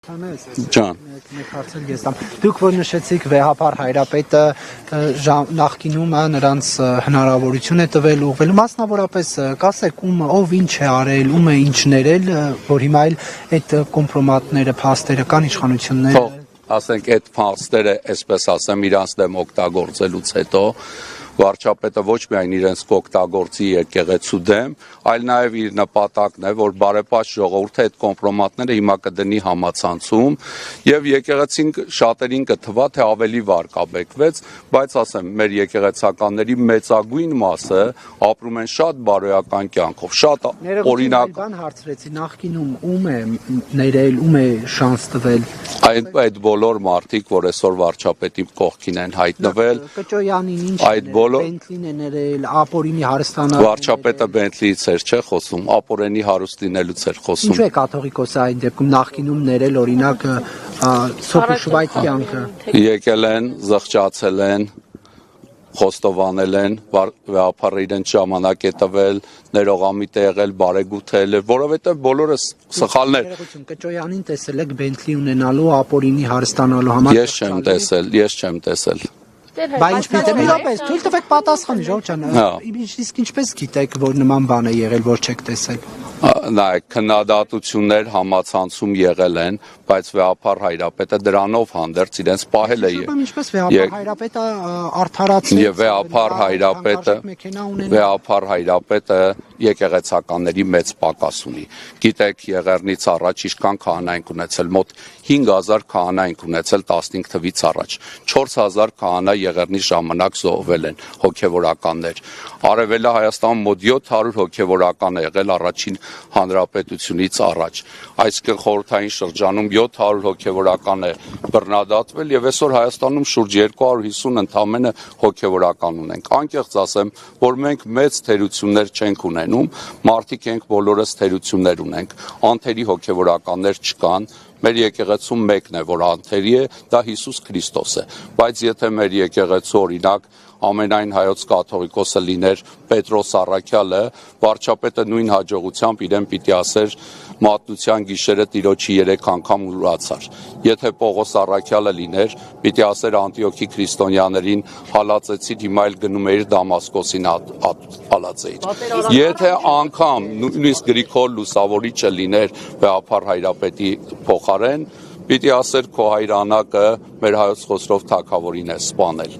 Ջան, դուք որ նշեցիք վեհապար հայրապետը նախկինում նրանց հնարավորություն է տվել ուղղվելու, մասնավորապես կասեք ով ինչ է արել, ում է ինչ ներել, որ հիմա էլ այդ կոմպրոմատները, փաստերը կան իշխանությունները։ Ասենք այդ փաստերը, այսպես ասեմ, իրանց դեմ օգտագործելուց հետո վարչապետը ոչ միայն իրենց կօգտագործի եկեղեցու դեմ, այլ նաև իր նպատակն է, որ բարեպաշտ ժողովուրդը այդ կոմպրոմատները հիմա կդնի համացանցում եւ եկեղեցին շատերին կթվա, թե ավելի վարկաբեկվեց, բայց ասեմ, մեր եկեղեցականների մեծագույն մասը ապրում են շատ բարոյական կյանքով, շատ օրինակ բան հարցրեցի, նախկինում ում է ներել, ում է շանս տվել։ Այդ բոլոր մարդիկ, որ այսօր վարչապետի կողքին են հայտնվել, Կճոյանին ինչ Բենթլին է ներել, ապորինի հարստանալ։ Վարչապետը Բենթլիից էր չէ խոսում, ապորենի հարուստ լինելուց էր խոսում։ Ինչու է կաթողիկոսը այդ դեպքում նախկինում ներել, օրինակ Սոփուշվայց կյանքը։ Եկել են, զղջացել են, խոստովանել են, վեհապարը իրենց ժամանակ է տվել, ներողամիտ է եղել, բարեգութել է, որովհետև բոլորը սխալներ։ Կճոյանին տեսել եք Բենթլի ունենալու, ապորինի հարստանալու համար։ Ես չեմ տեսել։ Բայց ինչպես թույլ տվեք պատասխանի, Ժողովուրդ ջան, իսկ ինչպես գիտեք, որ նման բան է եղել, որ չեք տեսել։ Նայեք, քննադատություններ համացանցում եղել են, բայց վեհապար հայրապետը դրանով հանդերձ իրենց պահել է։ Ինչպես վեհապար հայրապետը արդարացրեց։ Եվ վեհապար հայրապետը եկեղեցականների մեծ պակաս ունի։ Գիտեք, Եղեռնից առաջ ինչքան քահանա ենք ունեցել, մոտ 5000 քահանա ենք ունեցել 15 թվից առաջ։ 4000 քահանա Եղեռնի ժամանակ զոհվել են հոգևորականներ։ Արևելա Հայաստանում մոտ 700 հոգևորական է եղել առաջին հանրապետությունից առաջ։ Այսինքն խորհրդային շրջանում 700 հոգևորական է բռնադատվել եւ այսօր Հայաստանում շուրջ 250 ընդամենը հոգևորական ունենք։ Անկեղծ ասեմ, որ մենք մեծ թերություններ չենք ունենում, մարդիկ ենք բոլորս թերություններ ունենք։ Անթերի հոգևորականներ չկան։ Մեր եկեղեցում մեկն է, որ անթերի է, դա Հիսուս Քրիստոս է։ Բայց եթե մեր եկեղեցու օրինակ ամենայն հայոց կաթողիկոսը լիներ Պետրոս Առաքյալը, վարչապետը նույն հաջողությամբ իրեն պիտի ասեր մատնության գիշերը Տիրոջի 3 անգամ ուրացար։ Եթե Պողոս Առաքյալը լիներ, պիտի ասեր Անտիոքի քրիստոնյաներին հալածեցին, հիմա էլ գնում էիր Դամասկոսին հալածեիր։ Եթե անգամ նույնիսկ Գրիգոր Լուսավորիչը լիներ վեհապար հայրապետի փոխարեն, պիտի ասեր քո հայրանակը մեր հայոց Խոսրով թագավորին է սպանել։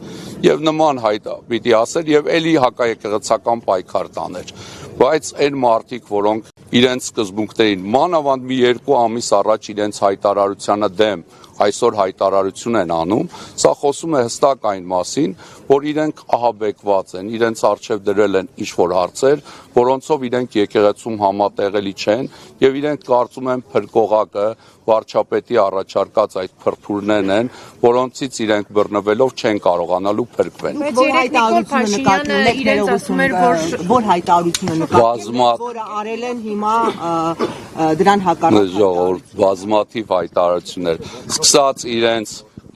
Եվ նման հայտ պիտի ասեր եւ էլի հակաեկեղեցական պայքար տաներ։ Բայց այն մարդիկ, որոնք իրենց սկզբունքներին մանավանդ մի 2 ամիս առաջ իրենց հայտարարությանը դեմ այսօր հայտարարություն են անում, սա խոսում է հստակ այն մասին, որ իրենք ահաբեկված են, իրենց առջև դրել են ինչ-որ հարցեր, որոնցով իրենք եկեղեցում համատեղելի չեն եւ իրենք կարծում են փրկողակը վարչապետի առաջարկած այդ փրփուրներն են, որոնցից իրենք բռնվելով չեն կարողանալու փրկվել։ Որ հայտարարությունը նկատում եք ներողություն, որ հայտարարությունը նկատում եք, որը արել են հիմա դրան հակառակ։ Ժողովուրդ, բազմաթիվ հայտարարություններ, սկսած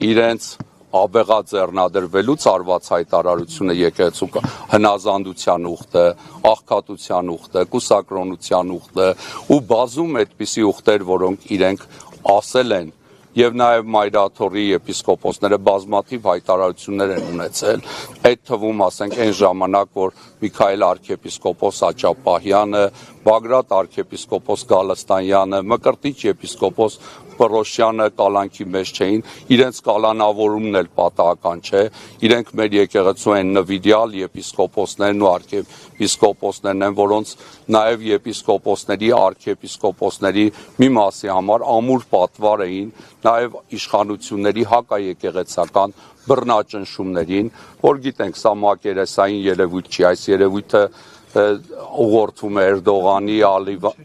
իրենց աբեղաձեռնադրվելուց արված հայտարարությունը եկեղեցու հնազանդության ուխտը, աղքատության ուխտը, կուսակրոնության ուխտը ու բազում այդպիսի ուխտեր, որոնք իրենք ասել են եւ նաեւ Մայրաթորի եպիսկոպոսները բազմաթիվ հայտարարություններ են ունեցել, այդ թվում ասենք այն ժամանակ, որ Միքայել arczepiskopos Աճապահյանը, Բագրատ arczepiskopos Գալստանյանը, Մկրտիչ եպիսկոպոս Պռոշյանը կալանքի մեջ չէին, իրենց կալանավորումն էլ պատահական չէ, իրենք մեր եկեղեցու են նվիրյալ եպիսկոպոսներն ու arczepiskoposներն են, որոնց նաև եպիսկոպոսների, arczepiskoposների մի մասի համար ամուր պատվար էին, նաև իշխանությունների հակաեկեղեցական բռնաճնշումներին, որ գիտենք, սա մակերեսային երևույթ չի, այս երևույթը ուղղորդվում է Էրդողանի,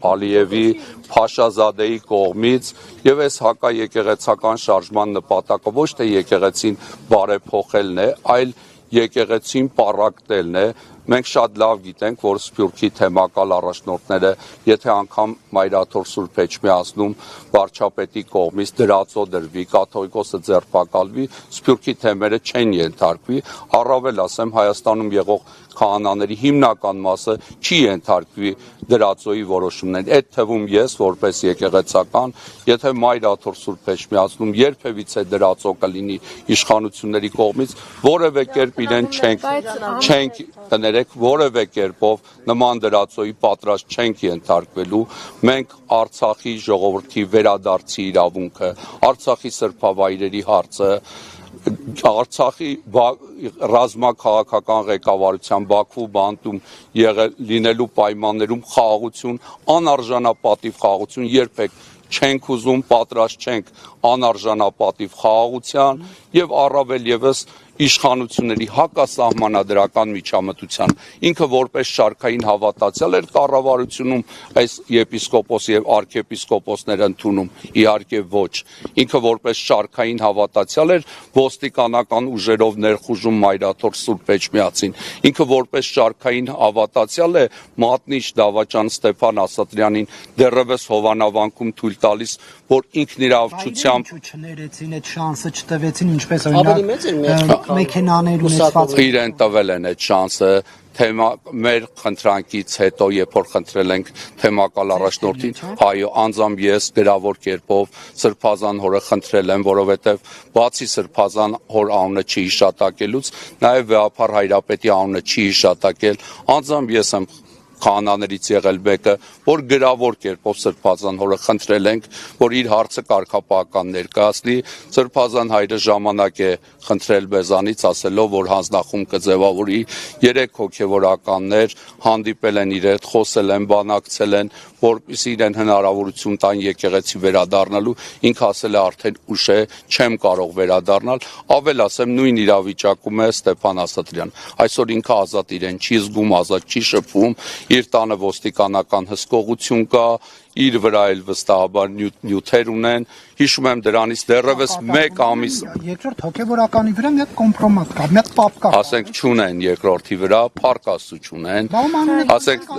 Ալիևի, Փաշազադեի կողմից եւ այս հակաեկեղեցական շարժման նպատակը ոչ թե եկեղեցին բարեփոխելն է, այլ եկեղեցին պառակտելն է, մենք շատ լավ գիտենք, որ Սփյուռքի թեմակալ առաջնորդները, եթե անգամ Մայրաթոր Սուրբ Էջմիածնում վարչապետի կողմից դրածո դրվի, կաթողիկոսը ձերբակալվի, Սփյուռքի թեմերը չեն ենթարկվի, առավել ասեմ Հայաստանում եղող քահանաների հիմնական մասը չի ենթարկվի դրածոյի որոշումներին։ Այդ թվում ես որպես եկեղեցական, եթե Մայրաթոր Սուրբ Էջմիածնում երբևիցե դրածո կլինի իշխանությունների կողմից, որևէ կերպ իրեն չենք կներեք, որևէ կերպով նման դրածոյի պատրաստ չենք ենթարկվելու։ Մենք Արցախի ժողովրդի վերադարձի իրավունքը, Արցախի սրբավայրերի հարցը, Արցախի ռազմաքաղաքական ղեկավարության Բաքվու բանտում լինելու պայմաններում խաղաղություն, անարժանապատիվ խաղաղություն երբեք չենք ուզում, պատրաստ չենք անարժանապատիվ խաղաղության եւ առավել եւս իշխանությունների հակասահմանադրական միջամտության։ Ինքը որպես շարքային հավատացյալ էր կառավարությունում այս եպիսկոպոս եւ արքեպիսկոպոսները ընդունում, իհարկե ոչ։ Ինքը որպես շարքային հավատացյալ էր ոստիկանական ուժերով ներխուժում Մայրաթոր Սուրբ Էջմիածին։ Ինքը որպես շարքային հավատացյալ է մատնիչ դավաճան Ստեփան Ասատրյանին դեռևս Հովանավանքում թույլ տալիս, որ ինքնիրավչությամբ չներեցին այդ շանսը, չտվեցին, ինչպես օրինակ մեքենաներ ունեցված իրեն տվել են այդ շանսը մեր խնդրանքից հետո, երբ որ խնդրել ենք թեմակալ առաջնորդին, այո, անձամբ ես գրավոր կերպով Սրբազան հորը խնդրել եմ, որովհետև բացի Սրբազան հոր անունը չի հիշատակելուց, նաև Վեհափառ Հայրապետի անունը չի հիշատակել, անձամբ ես եմ քահանաներից եղել մեկը, որ գրավոր կերպով Սրբազան հորը խնդրել ենք, որ իր հարցը կարգապահական ներկայացնի, Սրբազան հայրը ժամանակ է խնդրել մեզանից, ասելով, որ հանձնախումբ կձևավորի, 3 հոգևորականներ հանդիպել են իր հետ, խոսել են, բանակցել են, որպեսզի իրեն հնարավորություն տան եկեղեցի վերադառնալու, ինքը ասել է արդեն ուշ է, չեմ կարող վերադառնալ, ավել ասեմ նույն իրավիճակում է Ստեփան Ասատրյան, այսօր ինքը ազատ իրեն չի զգում, ազատ չի շփվում, իր տանը ոստիկանական հսկողություն կա, իր վրա էլ վստահաբար նյութեր ունեն, հիշում եմ դրանից դեռևս 1 ամիս երկրորդ հոգևորականի վրա մի հատ կոմպրոմատ կա, մի հատ պապ կա, ասենք չունեն երկրորդի վրա, փառքաստու չունեն, ասենք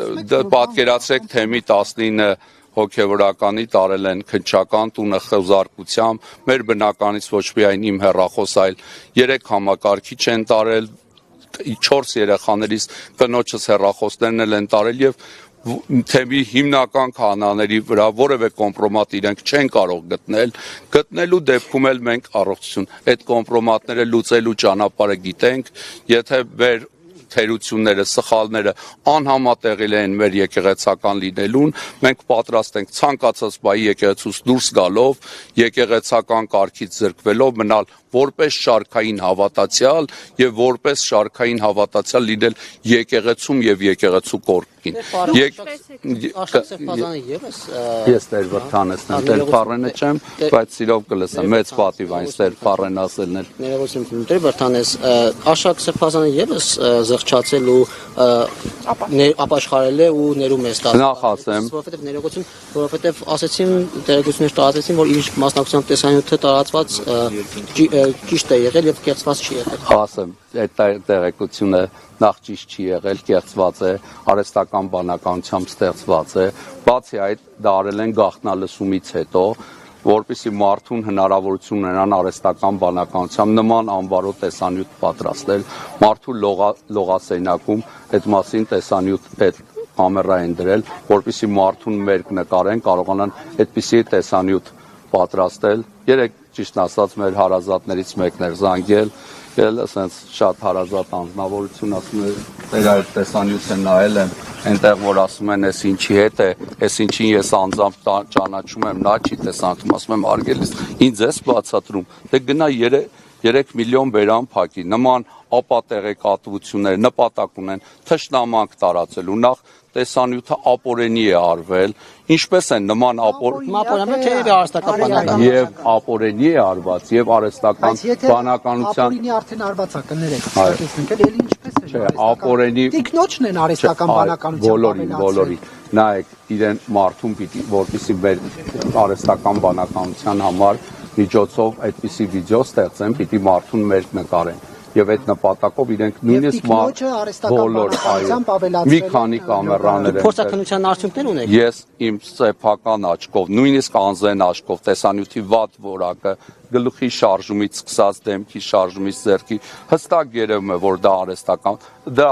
պատկերացրեք թեմի 19 հոգևորականի տարել են քնչական տունը խոզարկությամբ, մեր բնականից ոչ միայն իմ հեռախոս, այլ 3 համակարգիչ են տարել, 4 երեխաներից կնոջս հեռախոսներն են տարել եւ թեմի հիմնական քահանաների վրա որևէ կոմպրոմատ իրենք չեն կարող գտնելու դեպքում էլ մենք առողջություն այդ կոմպրոմատները լուծելու ճանապարհը գիտենք, եթե մեր թերությունները, սխալները անհամատեղել են մեր եկեղեցական լինելուն, մենք պատրաստ ենք ցանկացած բայի եկեղեցուց դուրս գալով, եկեղեցական կարգից զրկվելով մնալ որպես շարքային հավատացյալ եւ որպես շարքային հավատացյալ լինել եկեղեցում եւ եկեղեցու կողքին։ Ես Տեր Վրթանեսն եմ, Տեր Փառենը չեմ, բայց սիրով կլսեմ, մեծ պատիվ այն Տեր Փառեն ասելն էլ։ Ներողություն, Տեր Վրթանես, Աշակ Սրբազանը եւս զղջացել ու ապաշխարել է ու ներում է ստացել։ Նախ ասեմ, որովհետեւ ներողություն, որովհետեւ ասեցին տեղեկություններ տարածեցին, որ իր մասնակցությամբ տեսանյութը տարածված ճիշտ է եղել եւ կեղծված չի եղել։ Ասեմ, այդ տեղեկությունը նախ ճիշտ չի եղել, կեղծված է, արհեստական բանականությամբ ստեղծված է, բացի այդ դա արել են գաղտնալսումից հետո, որպեսզի մարդուն հնարավորություն ունենան արհեստական բանականությամբ նման անվարո տեսանյութ պատրաստել, մարդու լողասենակում այդ մասին տեսանյութ այդ կամերա են դրել, որպեսզի մարդուն մերկ նկարեն, կարողանան այդպիսի տեսանյութ պատրաստել։ Երեք ճիշտ ասած մեր հարազատներից մեկն էր զանգել, ասենց շատ հարազատ անձնավորություն ասում է, դեր այդ տեսանյութը նայել եմ, այնտեղ որ ասում են, այս ինչի հետ է, այս ինչին ես անձամբ ճանաչում եմ, նա չի տեսանքում, ասում եմ արգելից, ինձ ես բացատրում, դե գնա 3 միլիոն բերան փակի, նման ապատեղեկատվություններ նպատակ ունեն թշնամանք տարածելու, նախ տեսանյութը ապօրենի է արվել, ինչպես են նման եւ ապօրենի է արված եւ արհեստական բանականության ապօրենի արդեն արված է կներեք, սկսեցինք էլ ինչպես է։ Չէ, ապօրենի տիկնոջն են արհեստական բանականության բոլորին, նայեք, իրեն մարդուն պիտի որպեսզի մեր արհեստական բանականության համար միջոցով այդպիսի վիդեո ստեղծեն, պիտի մարդուն մերկ նկարեն։ եւ այդ նպատակով իրենք նույնիսկ բոլոր մի քանի կամերաներ են Փորձաքննության արդյունքներ ունեք։ Ես իմ սեփական աչքով, նույնիսկ անձեն աչքով տեսանյութի վատ որակը գլուխի շարժումից սկսած դեմքի շարժումից ձեռքի հստակ երևում է, որ դա արհեստական, դա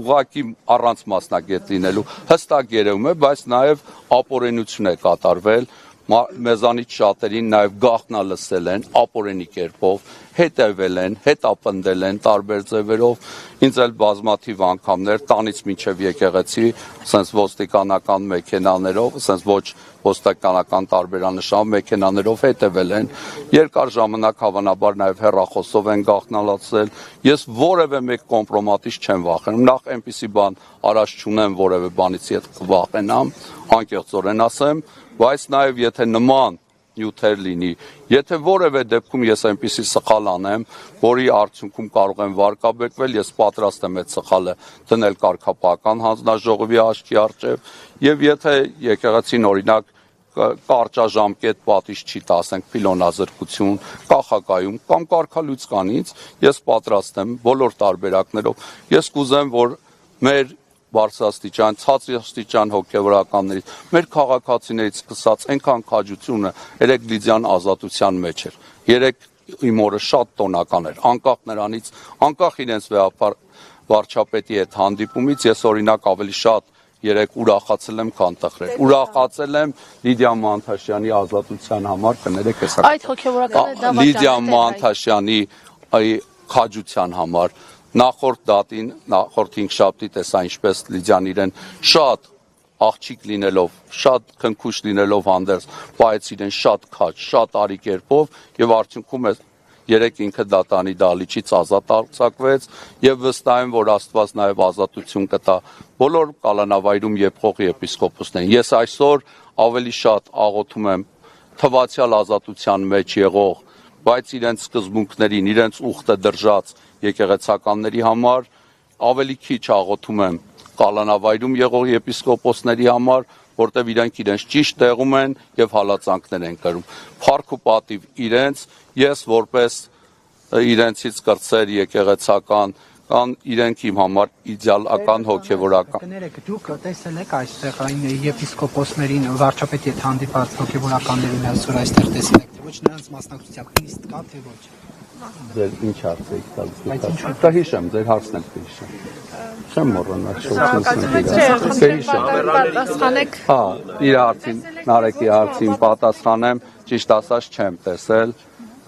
ուղղակի առանց մասնագետ լինելու հստակ երևում է, բայց նաև ապօրենություն է կատարվել մեզանից շատերին նաև գաղտնալսել են ապօրենի կերպով, հետևել են, հետապնդել են տարբեր ձևերով, ինձ էլ բազմաթիվ անգամներ տանից մինչև եկեղեցի, սենց ոստիկանական մեքենաներով, սենց ոչ ոստիկանական տարբերանշանով մեքենաներով հետևել են, երկար ժամանակ հավանաբար նաև հեռախոսով են գաղտնալսել, ես որևէ մեկ կոմպրոմատից չեմ վախենում, նախ այնպիսի բան առաջ չունեմ որևէ բանից վախենամ, անկեղծորեն ասեմ, բայց նաև եթե նման նյութեր լինի, եթե որևէ դեպքում ես այնպիսի սխալ անեմ, որի արդյունքում կարող եմ վարկաբեկվել, ես պատրաստ եմ այդ սխալը դնել կարգապահական հանձնաժողովի աչքի առջև, եւ եթե եկեղեցին օրինակ կարճաժամկետ պատիժ չի տա, ասենք փիլոնազրկություն, կախակայում կամ կարգալույծ կանից, ես պատրաստ եմ բոլոր տարբերակներով, ես կուզեմ, որ մեր բարձրաստիճան, ցածրաստիճան հոգևորականներից, մեր քաղաքացիներից սկսած այնքան քաջությունը երեք Լիդիան ազատության մեջ էր։ Երեք իմ օրը շատ տոնական էր, անկախ նրանից, անկախ իրենց վարչապետի հետ հանդիպումից, ես օրինակ ավելի շատ երեք ուրախացել եմ, քան տխրել։ Ուրախացել եմ Լիդիա Մանթաշյանի ազատության համար, կներեք հեսա։ Այդ հոգևորականը դա Լիդիա Մանթաշյանի քաջության համար նախորդ դատին, նախորդ 5 շաբթի տեսա ինչպես Լիդիան իրեն շատ աղջիկ լինելով, շատ քնքուշ լինելով հանդերձ, բայց իրեն շատ քաջ, շատ արի կերպով եւ արդյունքում է երեք ինքը դատանի դալիճից ազատ արձակվեց եւ վստահ եմ, որ Աստված նաեւ ազատություն կտա բոլոր կալանավայրում եփող եպիսկոպոսներին։ Ես այսօր ավելի շատ աղոթում եմ թվացial ազատության մեջ եղող, բայց իրենց սկզբունքներին, իրենց ուխտը դրժած եկեղեցականների համար ավելի քիչ աղոթում եմ կալանավայրում եղող եպիսկոպոսների համար, որտեղ իրենք իրենց ճիշտ տեղում են եւ հալածանքներ են կրում։ Փառք ու պատիվ իրենց, ես որպես իրենցից կրտսեր եկեղեցական կան իրենք իմ համար իդեալական հոգևորական։ Կներեք, դուք տեսել եք այստեղ այն եպիսկոպոսներին, վարչապետի հետ հանդիպած հոգևորականներին այսօր այստեղ տեսել եք, թե ոչ նրանց մասնակցությամբ քրիստ կա, թե ոչ։ Ձեր ինչ հարց եք տալիս։ Կհիշեմ, ձեր հարցն եք հիշեմ։ Չեմ մոռանալ պատասխանեք։ Հա, իր հարցին, Նարեկի հարցին պատասխանեմ, ճիշտ ասած չեմ տեսել։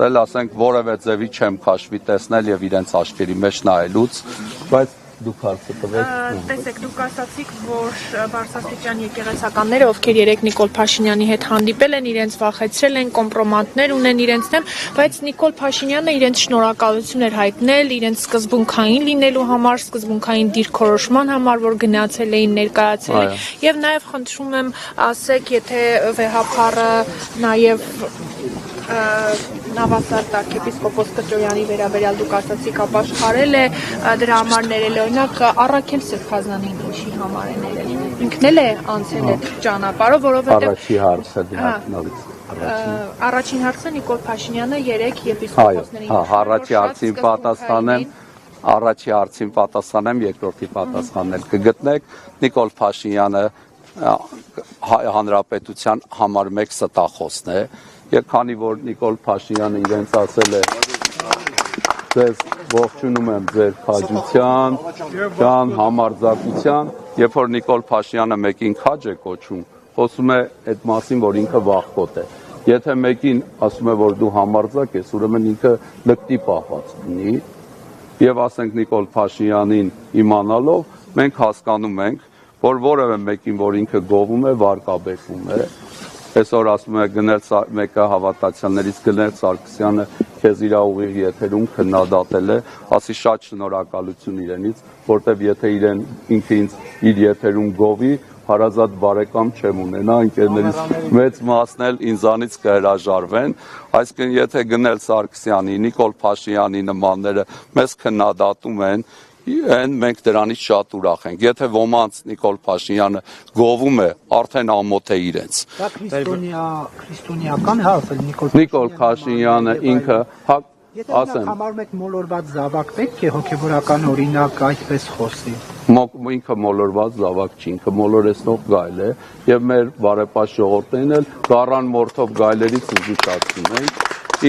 Դել ասենք որևէ ձևի չեմ քաշվի տեսնել եւ իրենց աչքերի մեջ նայելուց, բայց դուք հարցը տվեք։ Տեսեք, դուք ասացիք, որ բարձրաստիճան եկեղեցականները, ովքեր երեք Նիկոլ Փաշինյանի հետ հանդիպել են, իրենց վախեցրել են, կոմպրոմատներ ունեն իրենց դեմ, բայց Նիկոլ Փաշինյանը իրենց շնորհակալություն էր հայտնել իրենց սկզբունքային լինելու համար, սկզբունքային դիրքորոշման համար, որ գնացել էին, ներկայացել են, եւ նաեւ խնդրում եմ ասեք, եթե վեհապարը նաեւ Նավասարդ arczepiskopos Կճոյանի վերաբերյալ դուք ասացիք ապաշխարել է դրա համար ներել օրինակ Առաքել Սրբազանին ինչի համար է ներել ինքն էլ է անցել այդ ճանապարհով որովհետև Առաջի հարցը դրանից առաջին հարցը Նիկոլ Փաշինյանը 3 եպիսկոպոսներին առաջի հարցին պատասխանեմ առաջի հարցին պատասխանեմ երկրորդի պատասխանել կգտնեք Նիկոլ Փաշինյանը հանրապետության համար 1 ստախոսն է Եվ քանի որ Նիկոլ Փաշինյանը իրենց ասել է ձեզ ողջունում եմ ձեր քաջության, ջան համարձակության, երբ որ Նիկոլ Փաշինյանը մեկին քաջ է կոչում, խոսում է այդ մասին, որ ինքը վախկոտ է։ Եթե մեկին ասում է, որ դու համարձակ ես, ուրեմն ինքը լկտի պահված լինի, եւ ասենք Նիկոլ Փաշինյանին իմանալով, մենք հասկանում ենք, որ որևէ մեկին, որ ինքը գովում է, վարկաբեկվում է Այսօր ասում է գնել մեկը հավատացյալներից գնել Սարգսյանը քեզ իր ուղիղ եթերում քննադատել է, ասի շատ շնորհակալություն իրենից, որտեվ եթե իրեն ինքը ինձ իր եթերում գովի, հարազատ բարեկամ չեմ ունենա, ընկերներից մեծ մասն էլ ինձանից կհրաժարվեն, այսինքն եթե գնել Սարգսյանի, Նիկոլ Փաշինյանի նմանները մեզ քննադատում են մենք դրանից շատ ուրախ ենք։ Եթե ոմանց Նիկոլ Փաշինյանը գովում է, արդեն ամոթ է իրենց։ Դա քրիստոնեական հա, Նիկոլ Փաշինյանը ինքը Եթե համարում եք մոլորված զավակ պետք է հոգևորական օրինակ այդպես խոսի։ Ինքը մոլորված զավակ չի, ինքը մոլորեցնող գայլ է եւ մեր բարեպաշտ ժողովուրդին էլ գառան մորթով գայլերից զուգացնում են։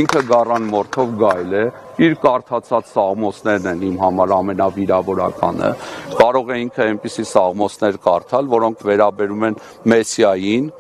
Ինքը գառան մորթով գայլ է, իր կարդացած սաղմոսներն են իմ համար ամենավիրավորականը։ Կարող է ինքը այնպիսի սաղմոսներ կարդալ, որոնք վերաբերում են Մեսիային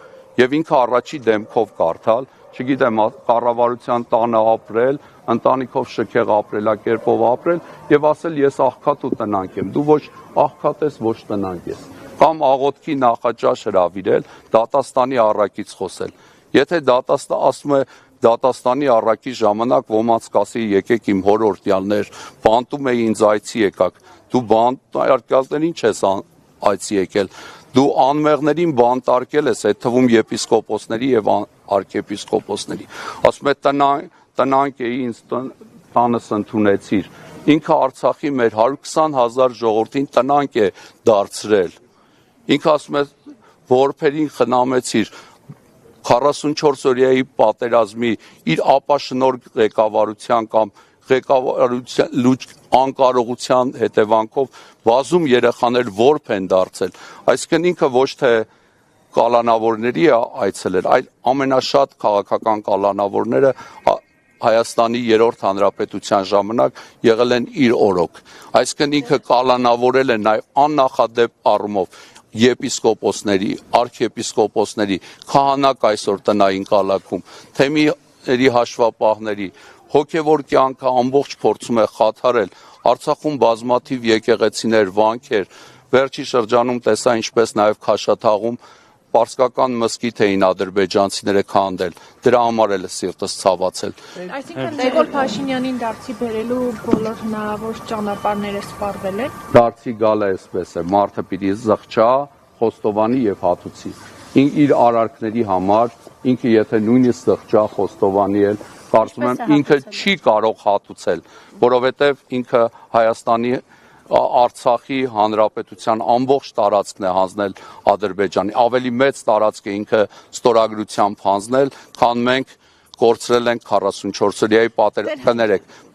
եւ ինքը առաջի դեմքով կարդալ, չգիտեմ, կառավարության տանը ապրել, ընտանիքով շքեղ ապրելակերպով ապրել եւ ասել ես աղքատ ու տնանկ եմ, դու ոչ աղքատ ես, ոչ տնանկ ես, կամ աղոթքի նախաճաշ հրավիրել, դատաստանի առակից խոսել։ Եթե ասում է դատաստանի առակի ժամանակ ոմանց կասի եկեք իմ հորորդյալներ, բանտում է ինձ այցի եկաք, դու բանտարկյալներին չես այցի եկել, դու անմեղներին բանտարկել ես, այդ թվում եպիսկոպոսների եւ արքեպիսկոպոսների, ասում է տնանկ էի ինձ տանս ընդունեցիր, ինքը Արցախի մեր 120,000 ժողովրդին տնանկ է դարձրել, ինքը ասում է որբերին խնամեցիր, 44-օրյայի պատերազմի իր ապաշնոր ղեկավարության կամ ղեկավարության անկարողության հետևանքով բազում երեխաներ որբ են դարձել, այսինքն ինքը ոչ թե կալանավորների է այցելել, այլ ամենաշատ քաղաքական կալանավորները Հայաստանի 3-րդ հանրապետության ժամանակ եղել են իր օրոք, այսինքն ինքը կալանավորել է նաև աննախադեպ առումով եպիսկոպոսների, արքեպիսկոպոսների, քահանակ այսօր տնային կալաքում, թեմիների հաշվապահների, հոգևոր կյանքը ամբողջ փորձում է խաթարել, Արցախում բազմաթիվ եկեղեցիներ, վանքեր, վերջի շրջանում տեսա ինչպես նաև Քաշաթաղում պարսկական մզկիթ էին ադրբեջանցիները քանդել, դրա համար էլ սիրտս ցավացել։ Այսինքն Նիկոլ Փաշինյանին դարձի բերելու բոլոր հնարավոր ճանապարհները սպառվել են։ Դարձի գալը էսպես է, մարդը պիտի զղջա, խոստովանի եւ հատուցի։ Իր արարքների համար ինքը եթե նույնիսկ զղջա, խոստովանի էլ, կարծում եմ ինքը չի կարող հատուցել, որովհետեւ ինքը Հայաստանի Արցախի հանրապետության ամբողջ տարածքն է հանձնել Ադրբեջանի, ավելի մեծ տարածք է ինքը ստորագրությամբ հանձնել, քան մենք կորցրել ենք 44-օրյայի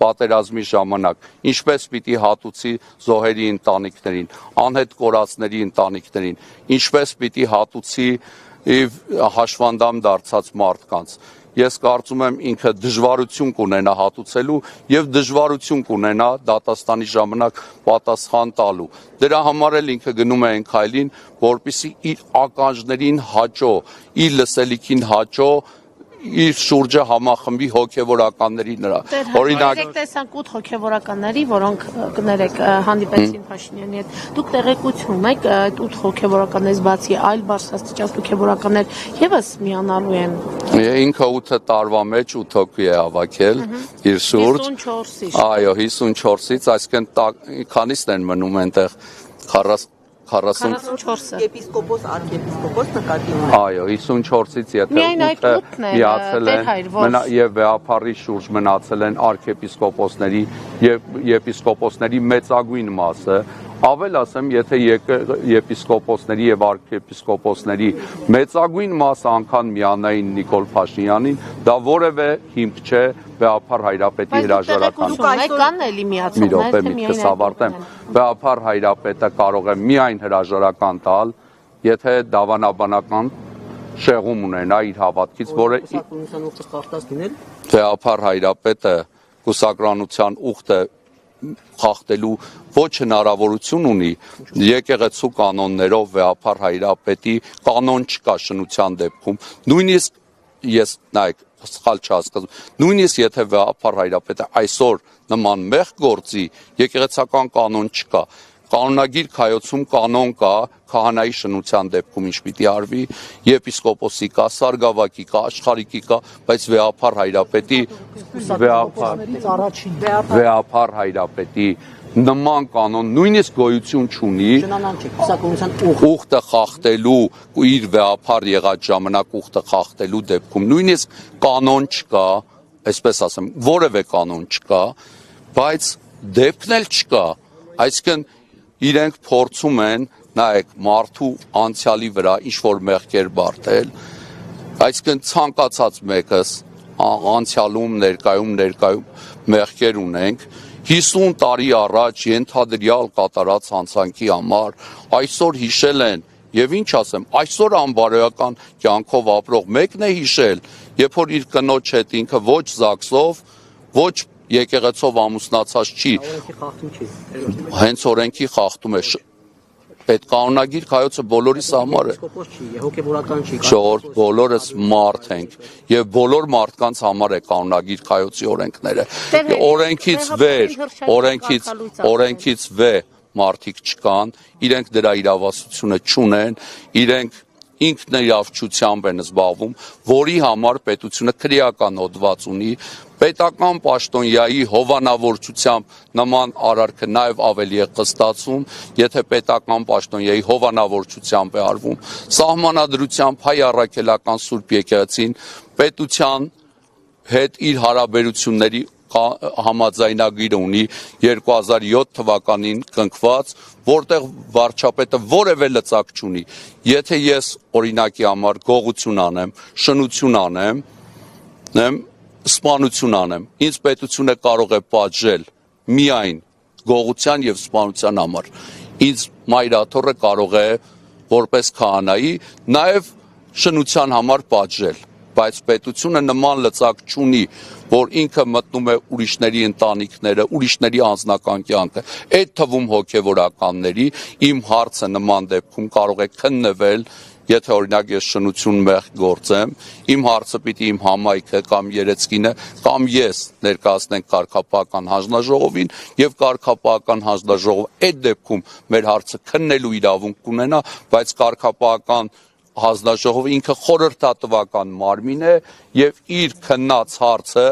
պատերազմի ժամանակ, ինչպես պիտի հատուցի զոհերի ընտանիքներին, անհետ կորածների ընտանիքներին, ինչպես պիտի հատուցի հաշվանդամ դարձած մարդկանց։ Ես կարծում եմ ինքը դժվարություն կունենա հատուցելու եւ դժվարություն կունենա դատաստանի ժամանակ պատասխան տալու։ Դրա համար էլ ինքը գնում է այն քայլին, որպեսզի իր ականջներին հաճո, իր լսելիքին հաճո իր շուրջը համախմբի հոգևորականների նրա։ Օրինակ տեսանք 8 հոգևորականների, որոնք կներեք հանդիպեցին Փաշինյանի հետ։ Դուք տեղեկություն եք այդ 8 հոգևորականներից բացի այլ բարձրաստիճան հոգևորականներ եւս միանալու են։ Ինքը 8 տարվա մեջ 8 հոգի է հավաքել իր շուրջ։ 54-ից։ Այո, 54-ից, այսինքն քանիսն են մնում այնտեղ 44-ը Եպիսկոպոս, արքեպիսկոպոս նկատի ունի։ Այո, 54-ից եթե 8-ը միացել են եւ վեհապարի շուրջ մնացել են արքեպիսկոպոսների եւ եպիսկոպոսների մեծագույն մասը, ավել ասեմ, եթե եպիսկոպոսների եւ արքեպիսկոպոսների մեծագույն մասը անգամ միանային Նիկոլ Փաշինյանին, դա որևէ հիմք չէ վեհապար Հայրապետի հրաժարական։ Կան էլի միացողներ, միտքս ավարտեմ, վեհապար Հայրապետը կարող է միայն հրաժարական տալ, եթե դավանաբանական շեղում ունենա իր հավատքից, որը վեհապար Հայրապետը կուսակրանության ուխտը խախտելու ոչ հնարավորություն ունի եկեղեցու կանոններով վեհապար Հայրապետի կանոն չկա շնության դեպքում նույնիսկ ես նայեք սխալ չհասկացում նույնիսկ եթե վեհապար Հայրապետը այսօր նման մեղք գործի եկեղեցական կանոն չկա կանոնագիր քայոցում կանոն կա քահանայի շնության դեպքում ինչ պիտի արվի եպիսկոպոսի կա սարգսակի կա աշխարհիկի կա բայց վեհապար Հայրապետի վեհապար Հայրապետի նման կանոն նույնիսկ գոյություն չունի ուխտը խախտելու իր վեհապար եղած ժամանակ ուխտը խախտելու դեպքում նույնիսկ կանոն չկա այսպես ասեմ որևէ կանոն չկա բայց դեպքն էլ չկա այսինքն իրենք փորձում են նայեք մարդու անցյալի վրա ինչ որ մեղքեր բարթել այսինքն ցանկացած մեկս անցյալում, ներկայում մեղքեր ունենք, 50 տարի առաջ ենթադրյալ կատարած հանցանքի համար այսօր հիշել են, եւ ինչ ասեմ, այսօր անբարոյական կյանքով ապրող մեկն է հիշել, երբ որ իր կնոջ հետ ինքը ոչ ԶԱԳՍ-ով, ոչ եկեղեցով ամուսնացած չի, հենց օրենքի խախտում է, այդ կանոնագիր կայոցը բոլորիս համար է, ժողովուրդ բոլորս մարդ ենք եւ բոլոր մարդկանց համար է կանոնագիր կայոցի օրենքները, օրենքից վեր մարդիկ չկան, իրենք դրա իրավասությունը չունեն, իրենք ինքնիրավչությամբ են զբաղվում, որի համար պետությունը քրեական հոդված ունի, պետական պաշտոնյայի հովանավորչությամբ նման արարքը նաև ավելի է կստացում, եթե պետական պաշտոնյայի հովանավորչությամբ է արվում, սահմանադրությամբ հայ առաքելական Սուրբ եկեղեցին պետության հետ իր հարաբերությունների համաձայնագիրը ունի 2007 թվականին կնքված, որտեղ վարչապետը որևէ լծակ չունի, եթե ես օրինակի համար գողություն անեմ, շնություն անեմ, սպանություն անեմ, ինձ պետությունը կարող է պատժել միայն գողության եւ սպանության համար, ինձ մայրաթոռը կարող է որպես քահանայի նաեւ շնության համար պատժել, բայց պետությունը նման լծակ չունի, որ ինքը մտնում է ուրիշների ընտանիքները, ուրիշների անձնական կյանքը, այդ թվում հոգևորականների, իմ հարցը նման դեպքում կարող է քննվել, եթե օրինակ ես շնություն մեղք գործեմ, իմ հարցը պիտի իմ համայնքը կամ երեցկինը կամ ես ներկայացնենք կարգապահական հանձնաժողովին եւ կարգապահական հանձնաժողովը այդ դեպքում մեր հարցը քննելու իրավունք կունենա, բայց կարգապահական հանձնաժողովը ինքը խորհրդատվական մարմին է եւ իր քննած հարցը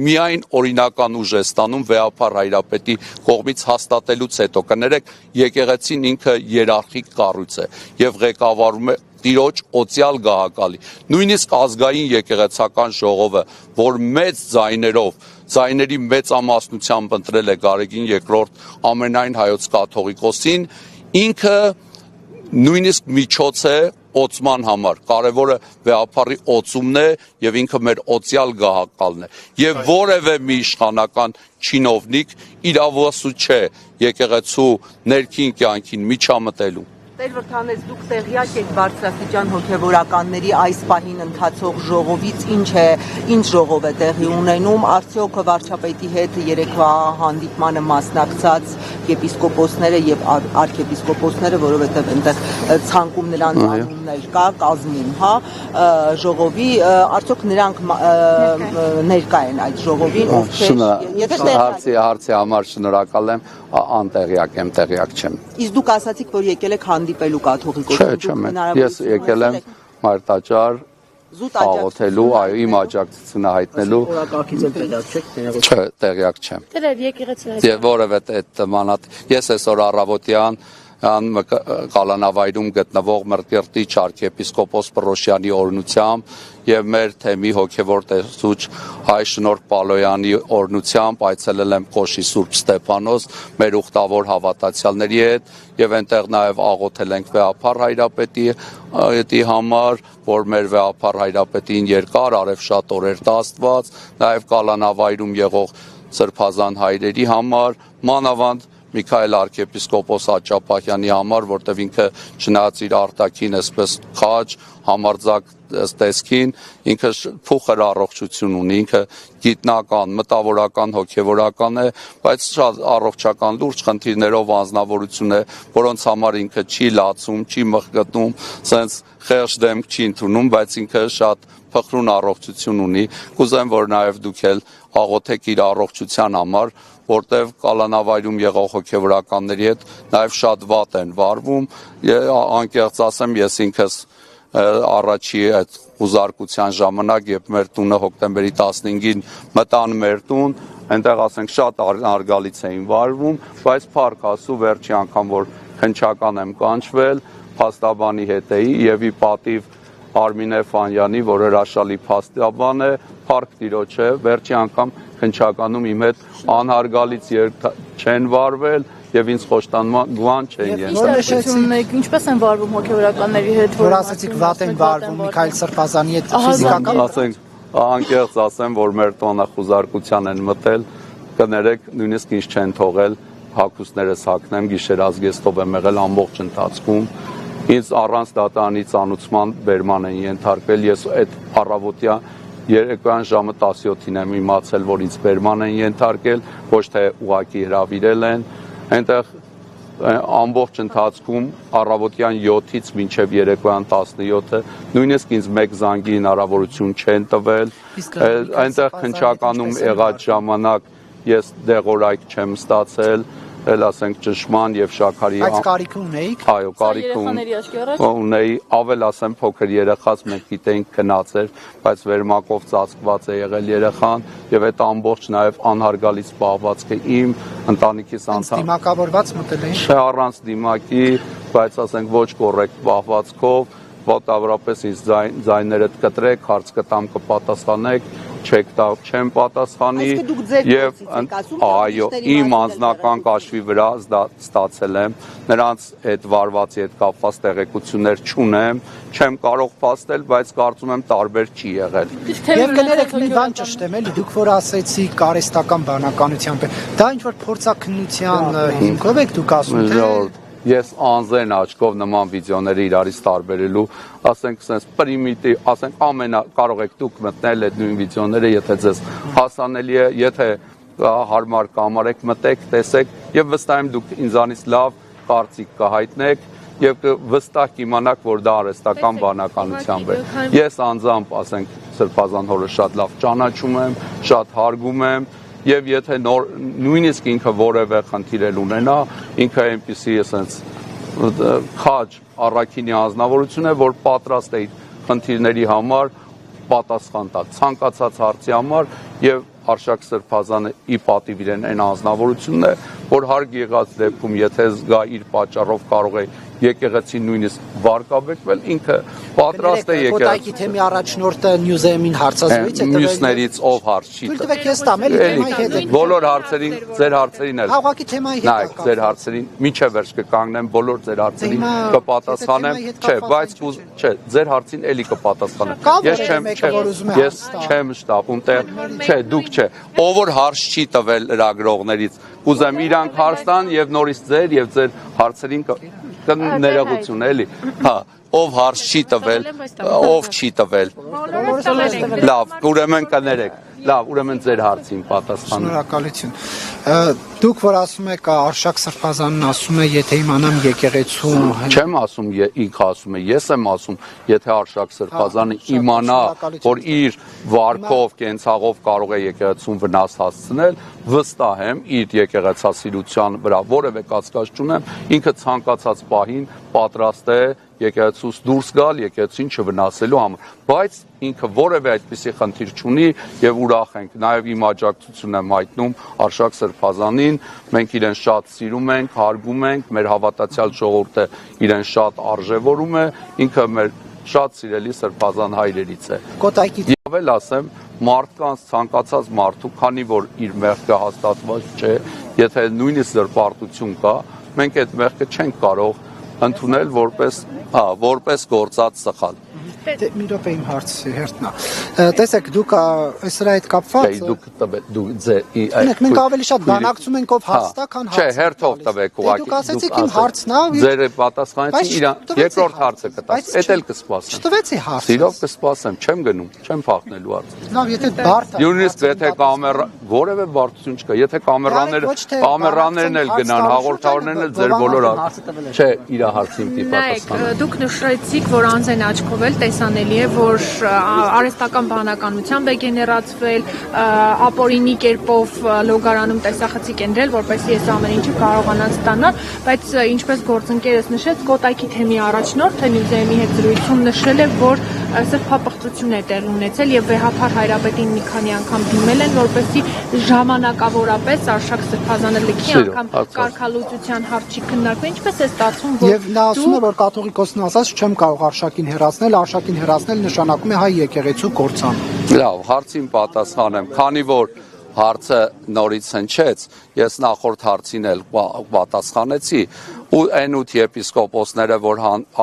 միայն օրինական ուժ է ստանում վեհապար հայրապետի կողմից հաստատելուց հետո կներեք եկեղեցին ինքը երարխիկ կառույց է եւ ղեկավարում է Տիրոջ օծյալ գահակալի, նույնիսկ ազգային եկեղեցական ժողովը, որ մեծ ձայների մեծամասնությամբ ընտրել է Գարեգին II ամենայն հայոց կաթողիկոսին, ինքը նույնիսկ միջոց է օծման համար, կարևորը վեհապարի օծումն է եւ ինքը մեր օծյալ գահակալն է եւ որևէ մի իշխանական չինովնիկ իրավասու չէ եկեղեցու ներքին կյանքին միջամտելու Տեր Վրդանես, դուք տեղյակ եք բարձրաստիճան հոգևորականների այս պահին ընթացող ժողովից ինչ ժողով է տեղի ունենում, արդյոք վարչապետի հետ երեկվա հանդիպմանը մասնակցած եպիսկոպոսները եւ արքեպիսկոպոսները, որովհետեւ այնտեղ ցանկում նրանց անուններ կա կազմում, հա, ժողովի, արդյոք նրանք ներկա են այդ ժողովին, հարցի համար շնորհակալ եմ, անտեղյակ եմ, տեղյակ չեմ։ Իսկ դուք ասացիք, որ եկել եք հանդիպելու կաթողիկոսին։ Ես եկել եմ մարտաճար աղոթելու, այո, իմ աջակցությունը հայտնելու։ Չէ, տեղյակ չեմ։ Դեր եկեղեցին։ Եվ որևէ այդ մանատ, ես այսօր առավոտյան Կալանավայրում գտնվող Մրկերտի arczepiskopos Պռոշյանի օրհնությամբ եւ մեր թեմի հոգեվոր տեսուչ հայ Շնորհ Պալոյանի օրհնությամբ այցելել եմ Կոշի Սուրբ Ստեփանոս մեր ուխտավոր հավատացյալների հետ եւ այնտեղ նաեւ աղոթել ենք վեհապար հայրապետի համար, որ մեր վեհապար հայրապետին երկար արևշատ օրեր տա Աստված, նաեւ Կալանավայրում եղող սրբազան հայրերի համար, մանավանդ Միքայել arczepiskopos Աճապահյանի համար, որտեղ ինքը չնայած իր արտաքին այսպես քաջ, համարձակ տեսքին, ինքը փոխր առողջություն ունի, ինքը գիտնական, մտավորական, հոգևորական է, բայց շատ առողջական լուրջ խնդիրներով անձնավորություն է, որոնց համար ինքը չի լացում, չի մխկտում, սենց խեղճ դեմք չի ընդունում, բայց ինքը շատ փխրուն առողջություն ունի, կուզեմ, որ նաև դուք էլ աղոթեք իր առողջության համար, որտեղ Կալանավայրում եղող հոգևորականների հետ նաև շատ վատ են վարվում, անկեղծ ասեմ, ես ինքս առաջի այդ ուզարկության ժամանակ, երբ մեր տունը հոկտեմբերի 15-ին մտան մեր տուն, այնտեղ ասենք շատ արգալից էին վարվում, բայց փառք Աստծո վերջի անգամ, որ քնչական եմ կանչվել, փաստաբանի հետ էի եւ ի պատիվ Արմինե Ֆանյանի, որ հրաշալի փաստաբան է, փառք Տիրոջ է, վերջի անգամ քնչականում իմ հետ անհարգալից չեն վարվել եւ ինձ խոշտանման չեն յենթարկել։ Ինչպես են վարվում հոգևորականների հետ, որ ասացիք վատ են վարվում Միքայել Սրբազանի հետ ֆիզիկական, ասենք անկեղծ ասեմ, որ մեր տոնը խուզարկության են մտել, կներեք, նույնիսկ ինձ չեն թողել հագուստներս հագնեմ, գիշերազգեստով եմ եղել ամբողջ ընթացքում։ Ինձ առանց դատարանի ծանուցման բերման են ենթարկվել, ես այդ առավոտյա երեկոյան ժամը 17-ին եմ իմացել, որ ինձ բերման են ենթարկել, ոչ թե ուղղակի հրավիրել են, այնտեղ ամբողջ ընթացքում առավոտյան 7-ից մինչև երեկոյան 17-ը նույնիսկ ինձ մեկ զանգի հնարավորություն չեն տվել, այնտեղ քննչականում եղած ժամանակ ես դեղորայք չեմ ստացել, էլ ասենք ճշման եւ շաքարի Բայց կարիք ունեիք։ Այո, կարիք ունեի, ավել ասեմ փոքր երեխաց մենք գիտեինք քնածեր, բայց վերմակով ծածկված է եղել երեխան եւ այդ ամբողջ նաեւ անհարգալից զբաղվածքը իմ ընտանիքիս անդամ Դիմակավորված մտել էին։ Չէ առանց դիմակի, բայց ասենք ոչ կոռեկտ զբաղվածքով, ոտավորապես ինձ ձայներդ կտրեք, հարց կտամ կպատասխանեք, չեք տա չեմ պատասխանի եւ այո իմ անձնական կաշվի վրա ստացել եմ նրանց այդ վարվածի հետ կապված տեղեկություններ չունեմ չեմ կարող փաստել բայց կարծում եմ տարբեր չի եղել Եվ կներեք մի բան ճշտեմ էլի դուք որ ասեցիք արհեստական բանականությամբ դա ինչ որ փորձաքննության հիմքով եք դուք ասում թե Ես անձեն աչքով նման վիդեոները իրարից տարբերելու, ասենք sense պրիմիտիվ, ասենք կարող եք դուք մտնել այդ նույն վիդեոները, եթե ձեզ հասանելի է, եթե հարմար կամարեք, մտեք, տեսեք եւ վստահ եմ դուք ինձանից լավ կարծիք կհայտնեք եւ վստահ կիմանաք, որ դա արհեստական բանականությամբ է։ Ես անձամբ, ասենք, Սրբազան հորը շատ լավ ճանաչում եմ, շատ հարգում եմ Եվ եթե նույնիսկ ինքը որևէ խնդիր ունենա, ինքը այնպիսի ասենց քաջ առաքինի անձնավորություն է, որ պատրաստ է խնդիրների համար պատասխան տալ ցանկացած հարցի համար եւ Արշակ Սրբազանը ի պատիվ իրեն այն անձնավորությունն է, որ հարկ եղած դեպքում եթե զգա իր պատճառով կարող է եկեղեցին նույնիսկ վարկաբեկվել, ինքը պատրաստ է եկեղեցի։ Կոտայքի թեմի առաջնորդը Նյուզեումին հարցազրույց է տվել։ Մյուսներից ով հարց չի տվել։ Թույլ տվեք ես տամ, էլի թեմայի հետ է։ Բոլոր հարցերին, ձեր հարցերին էլ։ Հաղորդակի թեմայի հետ է։ Նայեք, ձեր հարցերին միջև վերջ կկանգնեմ, բոլոր ձեր հարցերին կպատասխանեմ։ Չէ, բայց չէ, ձեր հարցին էլի կպատասխանեմ։ Ես չեմ շտապում, չէ, դուք չէ։ Ով որ հարց չի տվել լրագրողներից, ուզեմ իրանք հարց տան եւ նորից ձեր եւ ձեր հարցերին ներողություն էլի հա ով հարց չի տվել ով չի տվել լավ ուրեմն կներեք լավ ուրեմն ձեր հարցին պատասխան Շնորհակալություն դուք որ ասում եք Արշակ Սրբազանն ասում է եթե իմանամ եկեղեցու չեմ ասում ինքը ասում է ես եմ ասում եթե Արշակ Սրբազանը իմանա որ իր վարկով կենցաղով կարող է եկեղեցուն վնաս հասցնել վստահ եմ իր եկեղեցասիրության վրա որևէ կասկած չունեմ ինքը ցանկացած պահին պատրաստ է եկեղեցուց դուրս գալ եկեղեցին չվնասելու համար բայց ինքը որևէ այդպիսի խնդիր չունի եւ ուրախ ենք նաեւ իմ աջակցությունն եմ հայտնում Արշակ Սրբազանին մենք իրեն շատ սիրում ենք հարգում ենք մեր հավատացյալ ժողովուրդը իրեն շատ արժևորում է ինքը մեր շատ սիրելի Սրբազան հայրերից է Կոտայքի Ավել ասեմ մարդկանց ցանկացած մարդու քանի որ իր մեղքը հաստատված չէ եթե նույնիսկ զրպարտություն կա մենք այդ մեղքը չենք կարող ընդունել որպես գործած սխալ մի րոպե իմ հարցը հերթնա տեսեք դուք այսրա հետ կապված դուք ձեր մենք ավելի շատ բանակցում ենք ով հաստա քան հարց չէ հերթով տվեք ուղղակի դուք ասեցիք իմ հարցն է ձեր պատասխանեցին իրան երկրորդ հարցը կտաս էդ էլ կսպասեմ չտվեցի հարցը սիրով կսպասեմ չեմ գնում չեմ փախնելու հարցը լավ եթե բարդ է նույնիսկ եթե կամերա որևէ բարդություն չկա եթե կամերաներն էլ գնան հաղորդավորներն էլ ձեր բոլոր չէ իր հարցին պատասխանը դուք նշեցիք որ անձեն աչքով էլ տեսանելի է որ արհեստական բանականությամբ է գեներացվել ապօրինի կերպով լոգարանում տեսախցիկ են դրել որպեսզի այս ամեն ինչը կարողանան ստանալ բայց ինչպես գործընկերս նշեց Կոտայքի թեմի առաջնորդը Նյուզեումի հետ զրույցում նշել է որ սրբապղծություն է տեղի ունեցել եւ վեհափար հայրապետին մի քանի անգամ դիմել են որպեսզի ժամանակավորապես Արշակ Սրբազանը լքի անգամ կարգալուծության հարց չի քննարկվում ինչպես է ստացվում որ եւ նա ասում է որ կաթողիկոսն ասած չեմ կարող Արշակին հեռացնել նշանակում է հայ եկեղեցու կործան լավ հարցին պատասխանեմ քանի որ հարցը նորից հնչեց ես նախորդ հարցին էլ պատասխանեցի ու այն 8 եպիսկոպոսները, որ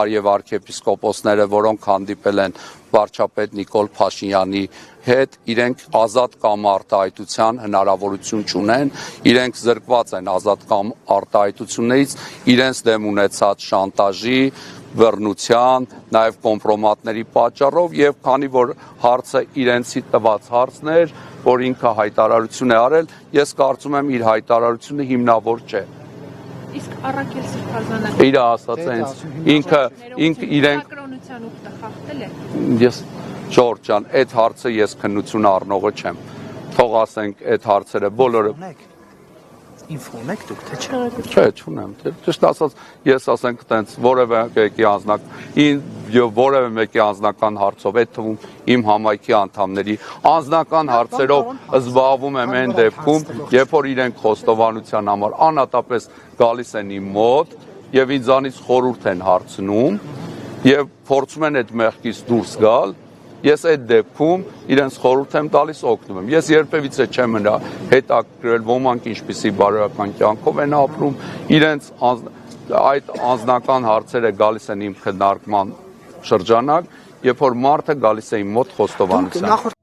եւ arczepiskopոսները, որոնք հանդիպել են վարչապետ Նիկոլ Փաշինյանի հետ, իրենք ազատ կամ արտահայտության հնարավորություն չունեն, իրենք զրկված են ազատ կամ արտահայտություններից իրենց դեմ ունեցած շանտաժի, բռնության, նաև կոմպրոմատների պատճառով եւ քանի որ հարցը իրենցի տված հարցն էր, որ ինքը հայտարարություն է արել, ես կարծում եմ իր հայտարարությունը հիմնավոր չէ։ Իսկ Առաքել Սրբազանը Իր ասած է ինքը իրենք կրոնության ուխտը խախտել է։ Ես Ժորժ ջան, այդ հարցը ես քննություն առնողը չեմ։ Թող ասենք այդ հարցերը բոլորը ինֆո ունեք դուք թե չէ։ Չէ, չունեմ։ Ճիշտ ասած, ես ասենք տենց որևէ մեկի անձնական հարցով, այդ թվում իմ համայնքի անդամների անձնական հարցերով զբաղվում եմ այն դեպքում, երբ որ իրենք խոստովանության համար անհատապես գալիս են իմ մոտ եւ ինձանից խորհուրդ են հարցնում եւ փորձում են այդ մեղքից դուրս գալ, ես այդ դեպքում իրենց խորհուրդ եմ տալիս օգնում եմ։ Ես երբևիցե չեմ հետաքրքրել ոմանք ինչպիսի բարոյական կյանքով են ապրում, իրենց այդ անձնական հարցերը գալիս են իմ քննարկման շրջանակ, երբ որ մարդը գալիս է իմ մոտ խոստովանության։